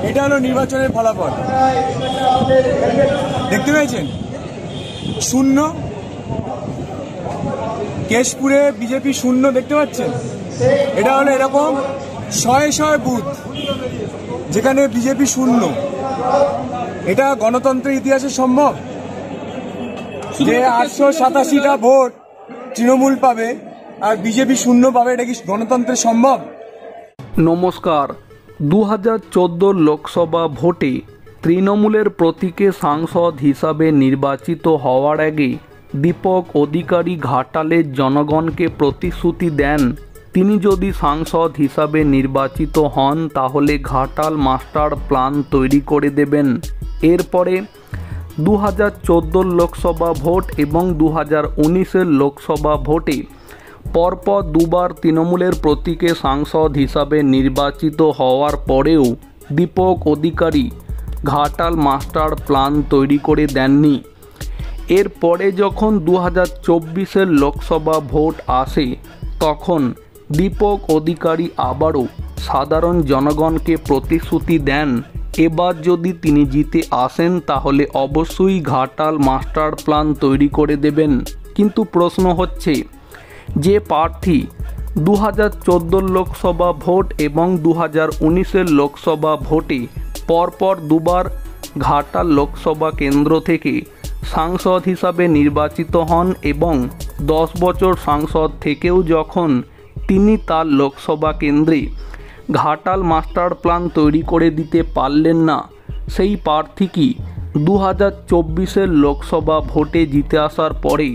এটা হলো নির্বাচনের ফলাফল, দেখতে পেয়েছেন? শূন্য। কেশপুরে বিজেপি শূন্য, দেখতে পাচ্ছেন? এটা হলো এরকম শয়ে শয়ে বুথ যেখানে বিজেপি শূন্য। এটা গণতন্ত্রের ইতিহাসে সম্ভব যে 887টা ভোট তৃণমূল পাবে আর বিজেপি শূন্য পাবে? এটা কি গণতন্ত্রের সম্ভব? নমস্কার। 2014 লোকসভা ভোটে তৃণমূলের প্রতীকে সাংসদ হিসাবে নির্বাচিত হওয়ার আগে দীপক অধিকারী ঘাটালের জনগণকে প্রতিশ্রুতি দেন তিনি যদি সাংসদ হিসাবে নির্বাচিত হন তাহলে ঘাটাল মাস্টার প্ল্যান তৈরি করে দেবেন। এরপরে 2014 লোকসভা ভোট এবং 2019 লোকসভা ভোটে পরপর দুবার তৃণমূলের প্রতীকে সাংসদ হিসাবে নির্বাচিত হওয়ার পরেও দীপক অধিকারী ঘাটাল মাস্টার প্ল্যান তৈরি করে দেননি। এরপরে যখন 2024 লোকসভা ভোট আসে তখন দীপক অধিকারী আবারও সাধারণ জনগণকে প্রতিশ্রুতি দেন এবার যদি তিনি জিতে আসেন তাহলে অবশ্যই ঘাটাল মাস্টার প্ল্যান তৈরি করে দেবেন। কিন্তু প্রশ্ন হচ্ছে, যে প্রার্থী 2014 লোকসভা ভোট এবং 2019 লোকসভা ভোটে পরপর দুবার ঘাটাল লোকসভা কেন্দ্র থেকে সাংসদ হিসাবে নির্বাচিত হন এবং 10 বছর সাংসদ থেকেও যখন তিনি তার লোকসভা কেন্দ্রে ঘাটাল মাস্টার প্ল্যান তৈরি করে দিতে পারলেন না, সেই প্রার্থী কি 2024 লোকসভা ভোটে জিতে আসার পরে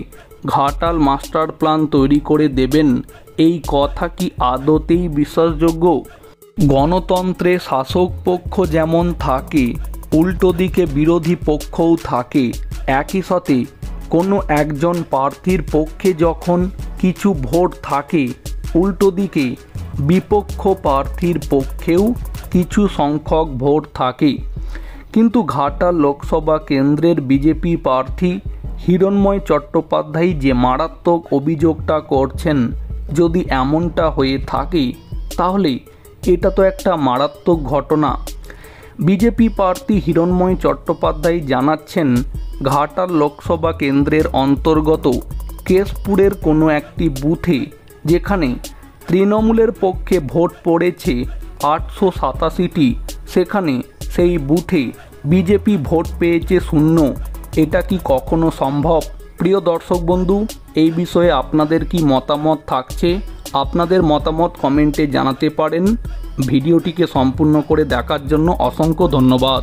ঘাটাল মাস্টার প্ল্যান তৈরি করে দেবেন? এই কথা কি আদতেই বিশ্বাসযোগ্য? গণতন্ত্রে শাসক পক্ষ যেমন থাকে উল্টো দিকে বিরোধী পক্ষও থাকে। একই সাথে কোনো একজন প্রার্থীর পক্ষে যখন কিছু ভোট থাকে উল্টো দিকে বিপক্ষ প্রার্থীর পক্ষেও কিছু সংখ্যক ভোট থাকে। কিন্তু ঘাটাল লোকসভা কেন্দ্রের বিজেপি প্রার্থী হিরণময় চট্টোপাধ্যায় যে মারাত্মক অভিযোগটা করছেন, যদি এমনটা হয়ে থাকে তাহলে এটা তো একটা মারাত্মক ঘটনা। বিজেপি প্রার্থী হিরণময় চট্টোপাধ্যায় জানাচ্ছেন ঘাটাল লোকসভা কেন্দ্রের অন্তর্গত কেশপুরের কোনো একটি বুথে যেখানে তৃণমূলের পক্ষে ভোট পড়েছে 887টি, সেখানে সেই বুথে বিজেপি ভোট পেয়েছে শূন্য। এটা কি কখনো সম্ভব? প্রিয় দর্শক বন্ধু, এই বিষয়ে আপনাদের কি মতামত থাকছে? আপনাদের মতামত কমেন্টে জানাতে পারেন। ভিডিওটিকে সম্পূর্ণ করে দেখার জন্য অসংখ্য ধন্যবাদ।